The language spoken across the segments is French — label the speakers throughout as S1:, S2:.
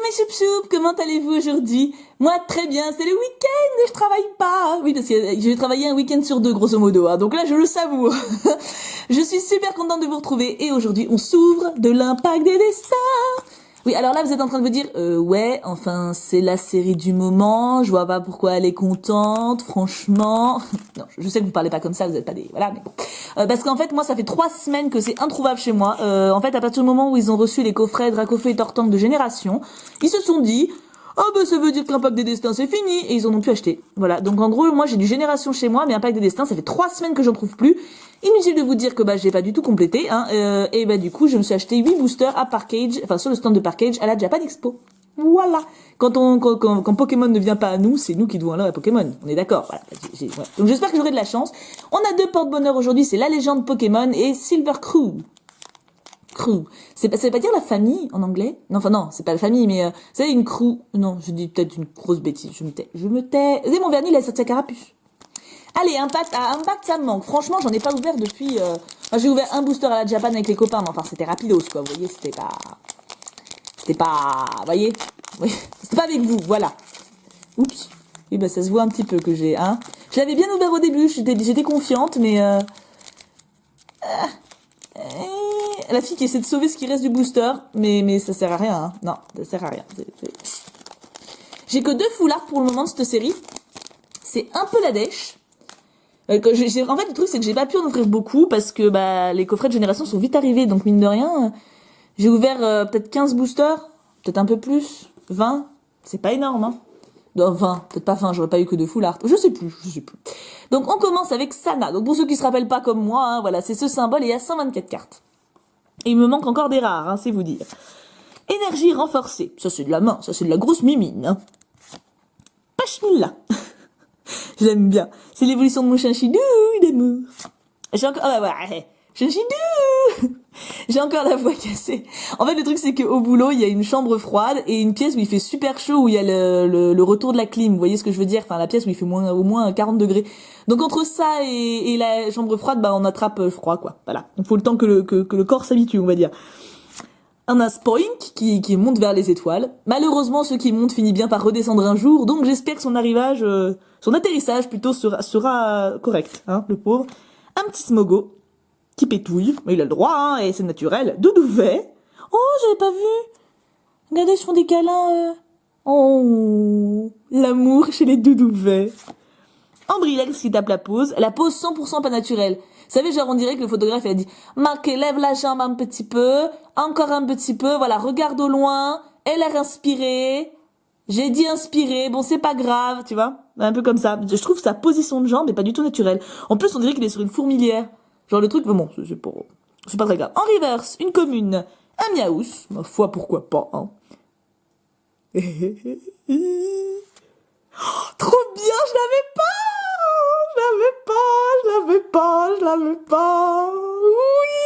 S1: mes choup-choup, comment allez-vous aujourd'hui? Moi, très bien, c'est le week-end, je travaille pas. Oui, parce que je vais travailler un week-end sur deux, grosso modo, hein, donc là, je le savoure. Je suis super contente de vous retrouver, et aujourd'hui, on s'ouvre de l'impact des destins. Oui, alors là, vous êtes en train de vous dire, ouais, enfin, c'est la série du moment, je vois pas pourquoi elle est contente, franchement. Non, je sais que vous parlez pas comme ça, vous êtes pas des... Voilà, mais bon. Parce qu'en fait, moi, ça fait 3 semaines que c'est introuvable chez moi. En fait, à partir du moment où ils ont reçu les coffrets Dracofeu et Tortank de Génération, ils se sont dit... Oh bah ça veut dire que l'impact des destins c'est fini et ils en ont pu acheter. Voilà, donc en gros moi j'ai du Génération chez moi mais impact des destins ça fait 3 semaines que j'en trouve plus. Inutile de vous dire que bah j'ai pas du tout complété hein, et bah du coup je me suis acheté 8 boosters à Parkage, enfin sur le stand de Parkage à la Japan Expo. Voilà. Quand Pokémon ne vient pas à nous, c'est nous qui devons alors à Pokémon. On est d'accord. Voilà. Voilà. Donc j'espère que j'aurai de la chance. On a 2 porte-bonheur aujourd'hui, c'est la légende Pokémon et Silver Crew. Ça veut pas dire la famille en anglais? Non, enfin non, c'est pas la famille, mais c'est une crew. Non, je dis peut-être une grosse bêtise. Je me tais. Et mon vernis, il a sorti sa carapuce. Allez, impact, ça me manque. Franchement, j'en ai pas ouvert depuis. Enfin, j'ai ouvert un booster à la Japan avec les copains, mais enfin c'était rapidos quoi. Vous voyez, c'était pas, vous voyez, oui, c'était pas avec vous, voilà. Oups. Et ben ça se voit un petit peu que j'ai, hein. Je l'avais bien ouvert au début, j'étais confiante, mais la fille qui essaie de sauver ce qui reste du booster, mais ça sert à rien, hein. Non, ça sert à rien. J'ai que 2 foulards pour le moment de cette série. C'est un peu la dèche. En fait, le truc, c'est que j'ai pas pu en ouvrir beaucoup parce que bah les coffrets de Génération sont vite arrivés, donc mine de rien, j'ai ouvert peut-être 15 boosters, peut-être un peu plus, 20, c'est pas énorme, hein. Non, 20, peut-être pas 20, j'aurais pas eu que 2 foulards, je sais plus. Donc on commence avec Sana, donc pour ceux qui se rappellent pas comme moi, hein, voilà, c'est ce symbole et il y a 124 cartes. Et il me manque encore des rares, hein, c'est vous dire. Énergie renforcée, ça c'est de la main, ça c'est de la grosse mimine, hein. Pachmilla. Je l'aime bien. C'est l'évolution de mon chinchidou d'amour. J'ai encore... Ah bah ouais. Chinchidou. J'ai encore la voix cassée. En fait, le truc, c'est qu'au boulot, il y a une chambre froide et une pièce où il fait super chaud, où il y a le retour de la clim. Vous voyez ce que je veux dire? Enfin, la pièce où il fait au moins 40 degrés. Donc, entre ça et la chambre froide, bah, on attrape froid, quoi. Voilà. Il faut le temps que le corps s'habitue, on va dire. On a Spoink qui monte vers les étoiles. Malheureusement, ce qui monte finit bien par redescendre un jour, donc j'espère que son atterrissage plutôt sera correct, hein, le pauvre. Un petit Smogo qui pétouille, mais il a le droit, hein, et c'est naturel. Doudouvet. Oh, j'avais pas vu. Regardez, ils font des câlins. Oh, l'amour chez les Doudouvets. Ambrilex qui tape la pose 100% pas naturelle. Vous savez, genre, on dirait que le photographe, il a dit, Marc, lève la jambe un petit peu, encore un petit peu, voilà, regarde au loin, elle a inspiré, j'ai dit inspirer, bon, c'est pas grave, tu vois, un peu comme ça. Je trouve sa position de jambe est pas du tout naturelle. En plus, on dirait qu'il est sur une fourmilière. Genre, le truc, bon, c'est pas très grave. En reverse, une commune, un miaous, ma foi, pourquoi pas, hein. Trop bien, je l'avais pas. Oui.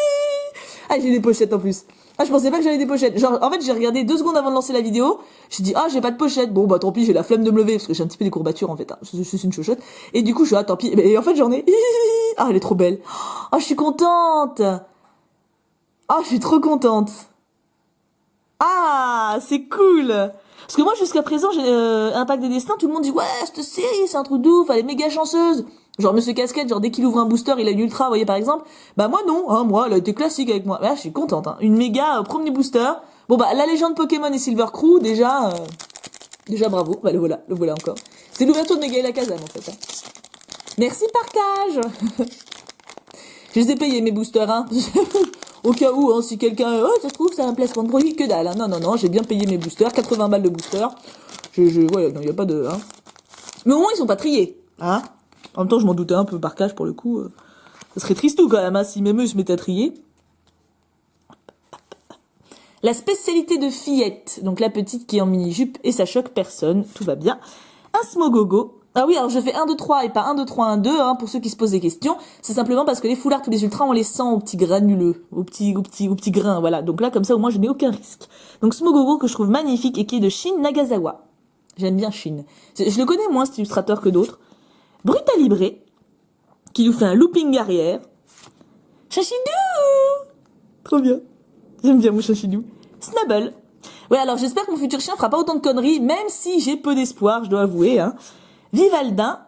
S1: Ah, j'ai des pochettes en plus. Ah, je pensais pas que j'avais des pochettes. Genre, en fait, j'ai regardé 2 secondes avant de lancer la vidéo. J'ai dit, ah, j'ai pas de pochette. Bon, bah, tant pis, j'ai la flemme de me lever parce que j'ai un petit peu des courbatures, en fait, hein. Je suis une chochotte. Et du coup, je suis, ah, tant pis. Et en fait, j'en ai. Ah, elle est trop belle. Ah, je suis contente. Ah, je suis trop contente. Ah, c'est cool. Parce que moi, jusqu'à présent, j'ai Impact des Destins, tout le monde dit, ouais, cette série, c'est un truc de ouf, elle est méga chanceuse. Genre, Monsieur Casquette, genre, dès qu'il ouvre un booster, il a une ultra, vous voyez, par exemple. Bah, moi, non, hein, moi, elle a été classique avec moi. Là, je suis contente, hein. Une méga, premier booster. Bon, bah, la légende Pokémon et Silver Crew, déjà, bravo. Bah, le voilà encore. C'est l'ouverture de Mega et la Kazam, en fait, hein. Merci, Parkage. Je les ai payés, mes boosters, hein. Au cas où, hein, si quelqu'un, oh, ça se trouve, c'est un placement de produit, que dalle, hein. Non, j'ai bien payé mes boosters, 80 balles de booster. Ouais, non, y a pas de, hein. Mais au moins, ils sont pas triés, hein. En même temps, je m'en doutais un peu par cage, pour le coup. Ça serait tristou, quand même, hein, si même eux se mettaient à trier. La spécialité de Fillette, donc la petite qui est en mini-jupe, et ça choque personne, tout va bien. Un Smogogo. Ah oui, alors je fais 1, 2, 3 et pas 1, 2, 3, 1, 2, hein, pour ceux qui se posent des questions. C'est simplement parce que les foulards, tous les ultras, on les sent aux petits granuleux, aux petits grains, voilà. Donc là, comme ça, au moins, je n'ai aucun risque. Donc Smogogo, que je trouve magnifique et qui est de Shin Nagasawa. J'aime bien Shin. Je le connais moins, cet illustrateur, que d'autres. Brutalibré, qui nous fait un looping arrière. Chachidou! Trop bien. J'aime bien mon Chachidou. Snubble. Ouais, alors j'espère que mon futur chien fera pas autant de conneries, même si j'ai peu d'espoir, je dois avouer, hein. Vivaldin,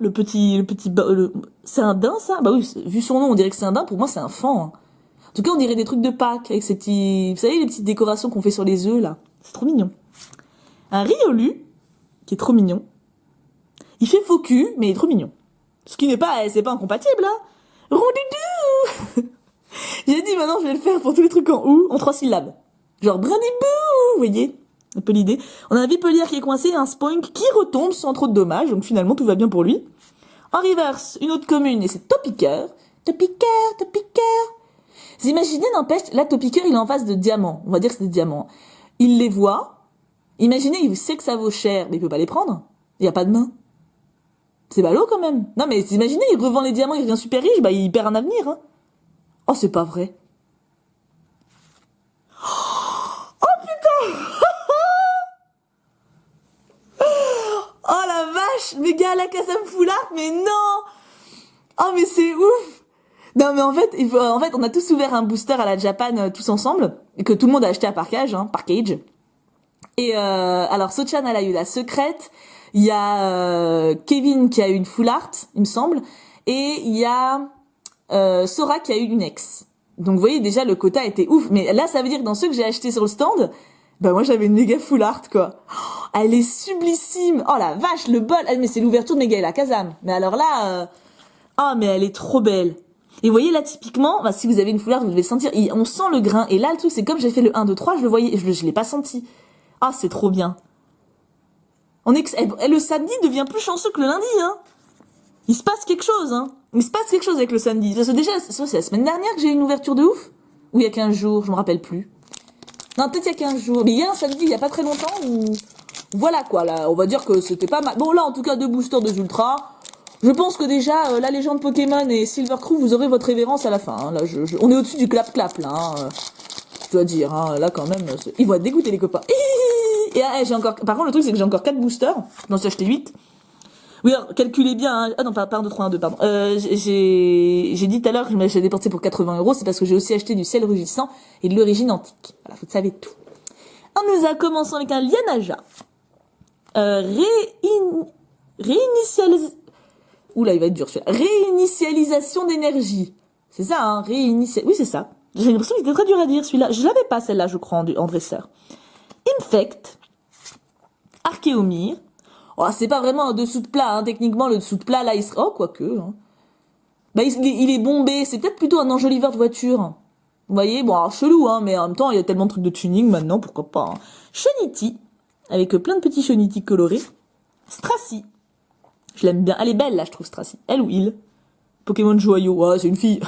S1: c'est un daim, ça? Bah oui, vu son nom, on dirait que c'est un daim. Pour moi, c'est un fan, hein. En tout cas, on dirait des trucs de Pâques, avec ces petits, vous savez, les petites décorations qu'on fait sur les œufs, là. C'est trop mignon. Un riolu, qui est trop mignon. Il fait faux cul, mais il est trop mignon. Ce qui n'est pas, c'est pas incompatible, hein. Rondoudou! J'ai dit, maintenant, je vais le faire pour tous les trucs en ou, en 3 syllabes. Genre, brindibou, vous voyez? Un peu l'idée. On a un vipelière qui est coincé et un spoink qui retombe sans trop de dommages, donc finalement, tout va bien pour lui. En reverse, une autre commune, et c'est Topiqueur. Topiqueur, Topiqueur. Vous imaginez, n'empêche, là, Topiqueur, il est en face de diamants. On va dire que c'est des diamants. Il les voit. Imaginez, il sait que ça vaut cher, mais il peut pas les prendre. Il y a pas de main. C'est ballot, quand même. Non, mais imaginez, il revend les diamants, il devient super riche, bah, il perd un avenir, hein. Oh, c'est pas vrai. Oh, putain! Oh, la vache! Mais gars, la Casa Foulard, mais non! Oh, mais c'est ouf! Non, mais en fait, on a tous ouvert un booster à la Japan, tous ensemble, et que tout le monde a acheté à Parkage, hein, Parkage. Et alors, Sochan, elle a eu la secrète, il y a Kevin qui a eu une full art, il me semble, et il y a Sora qui a eu une ex. Donc vous voyez, déjà le quota était ouf, mais là ça veut dire que dans ceux que j'ai achetés sur le stand, bah moi j'avais une méga full art quoi. Oh, elle est sublissime. Oh la vache, le bol. Ah, mais c'est l'ouverture de Méga et la Kazam. Mais alors là, ah mais elle est trop belle. Et vous voyez là typiquement, bah, si vous avez une full art, vous devez sentir, on sent le grain. Et là le truc c'est comme j'ai fait le 1, 2, 3, je le voyais, je l'ai pas senti. Ah c'est trop bien. Le samedi devient plus chanceux que le lundi, hein. Il se passe quelque chose, hein. Il se passe quelque chose avec le samedi. Parce que déjà, c'est la semaine dernière que j'ai eu une ouverture de ouf. Ou il y a 15 jours, je me rappelle plus. Non, peut-être il y a 15 jours. Mais il y a un samedi, il y a pas très longtemps où... Voilà quoi, là, on va dire que c'était pas mal. Bon, là, en tout cas, 2 boosters, 2 ultras. Je pense que déjà, la légende Pokémon et Silver Crew, vous aurez votre révérence à la fin. Hein. Là, on est au-dessus du clap-clap, là. Hein. Je dois dire, hein, là, quand même, ils vont être dégoûtés, les copains. Et j'ai encore... Par contre, le truc, c'est que j'ai encore 4 boosters. J'en ai acheté 8. Oui, alors, calculez bien, hein. Ah non, pardon, 3, 1, 2, pardon. J'ai dit tout à l'heure que je m'avais dépensé pour 80 €, c'est parce que j'ai aussi acheté du ciel rugissant et de l'origine antique. Voilà, vous savez tout. On nous a commencé avec un Lianaja. Oula, il va être dur celui-là. Réinitialisation d'énergie. C'est ça, hein, Oui, c'est ça. J'ai l'impression qu'il était très dur à dire celui-là. Je l'avais pas celle-là, je crois, en dresseur. Infect. Archéomir. Oh, c'est pas vraiment un dessous de plat, hein. Techniquement, le dessous de plat, là, il serait... Oh, quoique, hein. Bah, il est bombé. C'est peut-être plutôt un enjoliveur de voiture. Vous voyez? Bon, alors, chelou, hein, mais en même temps, il y a tellement de trucs de tuning maintenant, pourquoi pas, hein. Shonity. Avec plein de petits Shonity colorés. Stracy. Je l'aime bien. Elle est belle, là, je trouve, Stracy. Elle ou il? Pokémon joyau. Ouais, c'est une fille.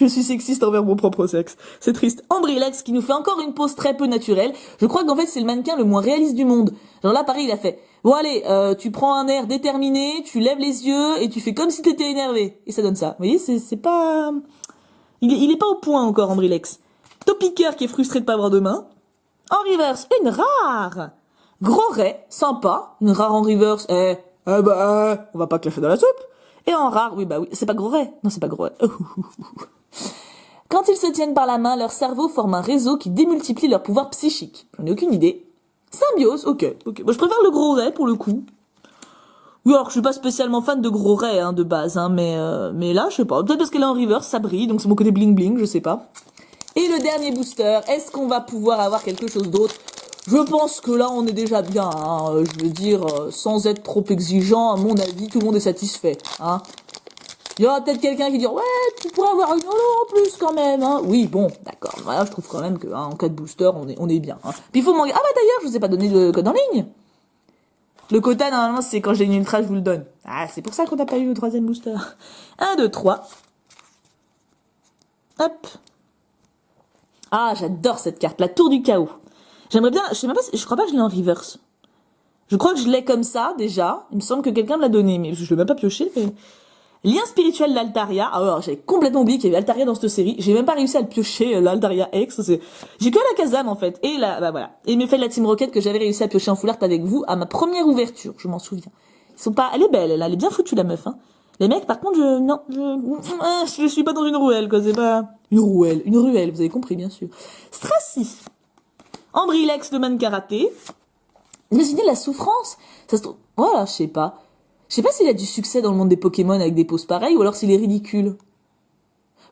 S1: Je suis sexiste envers mon propre sexe. C'est triste. Ambrilex qui nous fait encore une pose très peu naturelle. Je crois qu'en fait c'est le mannequin le moins réaliste du monde. Genre là pareil il a fait. Bon allez, tu prends un air déterminé, tu lèves les yeux et tu fais comme si t'étais énervé. Et ça donne ça. Vous voyez, c'est pas... Il est pas au point encore Ambrilex. Topiqueur qui est frustré de pas avoir de main. En reverse, une rare. Gros ray, sympa. Une rare en reverse. On va pas clasher dans la soupe. Et en rare, oui, c'est pas gros ray. Non, c'est pas gros ray. Quand ils se tiennent par la main, leur cerveau forme un réseau qui démultiplie leur pouvoir psychique. J'en ai aucune idée. Symbiose, ok. Bon, je préfère le gros ray pour le coup. Oui, alors je suis pas spécialement fan de gros ray hein, de base, hein, mais là, je sais pas. Peut-être parce qu'elle est en reverse, ça brille, donc c'est mon côté bling bling, je sais pas. Et le dernier booster, est-ce qu'on va pouvoir avoir quelque chose d'autre? Je pense que là, on est déjà bien, hein. Je veux dire, sans être trop exigeant, à mon avis, tout le monde est satisfait, hein. Il y aura peut-être quelqu'un qui dit ouais, tu pourrais avoir une holo en plus quand même, hein. Oui, bon, d'accord. Voilà, je trouve quand même que hein, en cas de booster, on est bien. Hein. Puis il faut manquer. Ah bah d'ailleurs, je vous ai pas donné le code en ligne. Le quota normalement c'est quand j'ai une ultra, je vous le donne. Ah, c'est pour ça qu'on n'a pas eu le 3e booster. 1, 2, 3. Hop. Ah, j'adore cette carte, la tour du chaos. J'aimerais bien, je sais même pas, je crois pas que je l'ai en reverse. Je crois que je l'ai comme ça déjà. Il me semble que quelqu'un me l'a donné, mais je l'ai même pas pioché. Mais... Lien spirituel d'Altaria. Alors, j'avais complètement oublié qu'il y avait Altaria dans cette série. J'ai même pas réussi à le piocher, l'Altaria X. J'ai que la Kazam, en fait. Et là, bah voilà. Et mes faits de la Team Rocket que j'avais réussi à piocher en full art avec vous à ma première ouverture. Je m'en souviens. Ils sont pas, elle est belle, elle est bien foutue, la meuf, hein. Les mecs, par contre, je suis pas dans une rouelle, quoi. C'est pas une ruelle, vous avez compris, bien sûr. Stracy. Ambrilex, le man karaté. Imaginez la souffrance. Ça se trouve... Voilà, je sais pas. Je sais pas s'il a du succès dans le monde des Pokémon avec des poses pareilles, ou alors s'il est ridicule.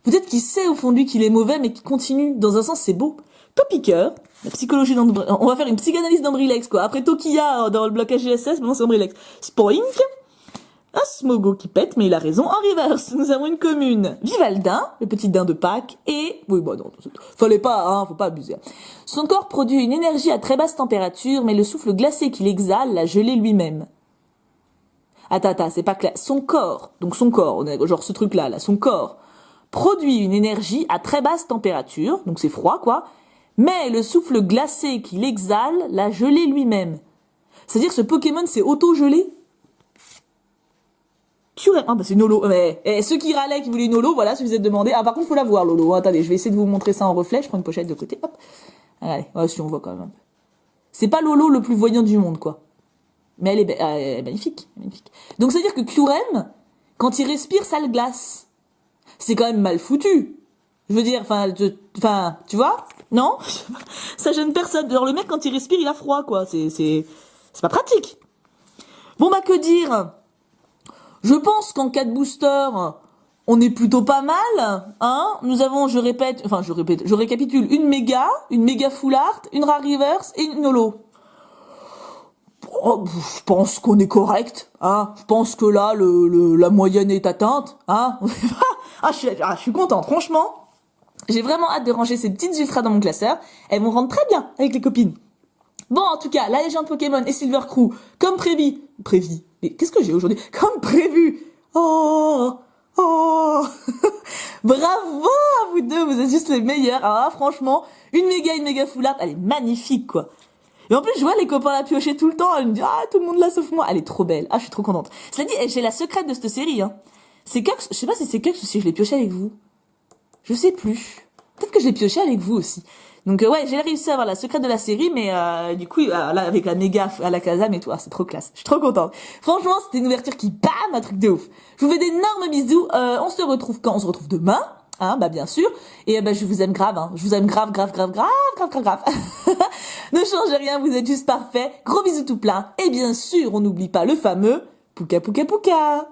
S1: Peut-être qu'il sait au fond de lui qu'il est mauvais, mais qu'il continue. Dans un sens, c'est beau. Topiqueur, la psychologie on va faire une psychanalyse d'Ambrilex, quoi. Après Tokia dans le bloc AGSS, maintenant c'est Ambrilex. Spoink. Un Smogo qui pète, mais il a raison. En reverse, nous avons une commune. Vivaldin, le petit daim de Pâques, et... Oui, bon, non, fallait pas, hein, faut pas abuser. Son corps produit une énergie à très basse température, mais le souffle glacé qu'il exhale l'a gelé lui-même. Attends, c'est pas clair. Son corps, on est genre ce truc-là, son corps, produit une énergie à très basse température, donc c'est froid, quoi, mais le souffle glacé qu'il exhale l'a gelé lui-même. C'est-à-dire que ce Pokémon s'est auto-gelé. Ah bah c'est une holo. Mais ceux qui râlaient, qui voulaient une holo, voilà, si vous êtes demandé. Ah par contre faut la voir l'holo. Attendez, je vais essayer de vous montrer ça en reflet. Je prends une pochette de côté. Hop. Allez, ouais, si on voit quand même un peu. C'est pas l'holo le plus voyant du monde, quoi. Mais elle est magnifique, magnifique. Donc c'est à dire que Kyurem, quand il respire, ça le glace. C'est quand même mal foutu. Je veux dire, enfin, tu vois? Non? Ça gêne personne. Genre le mec quand il respire, il a froid, quoi. C'est pas pratique. Bon bah que dire? Je pense qu'en cas de booster, on est plutôt pas mal, hein. Nous avons, je récapitule, une méga full art, une rare reverse et une holo. Oh, je pense qu'on est correct, hein. Je pense que là, la moyenne est atteinte, hein. Je suis contente, franchement. J'ai vraiment hâte de ranger ces petites ultras dans mon classeur. Elles vont rendre très bien avec les copines. Bon, en tout cas, la légende Pokémon et Silver Crew, comme prévu. Mais qu'est-ce que j'ai aujourd'hui? Comme prévu. Oh. Bravo à vous deux, vous êtes juste les meilleurs. Ah, franchement, une méga full art, elle est magnifique, quoi. Et en plus, je vois les copains la piocher tout le temps. Elle me dit, ah, tout le monde là sauf moi. Elle est trop belle. Ah, je suis trop contente. Cela dit, j'ai la secrète de cette série, hein. C'est Kux, je sais pas si c'est Kux ou si je l'ai pioché avec vous. Je sais plus. Peut-être que je l'ai pioché avec vous aussi. Donc ouais, j'ai réussi à avoir la secrète de la série, mais du coup, là, avec la méga à la Kazam et tout, c'est trop classe. Je suis trop contente. Franchement, c'était une ouverture qui bam, un truc de ouf. Je vous fais d'énormes bisous. On se retrouve quand? On se retrouve demain, hein, bah bien sûr. Et je vous aime grave, hein. Je vous aime grave. Ne changez rien, vous êtes juste parfait. Gros bisous tout plein. Et bien sûr, on n'oublie pas le fameux Pouka Pouka Pouka.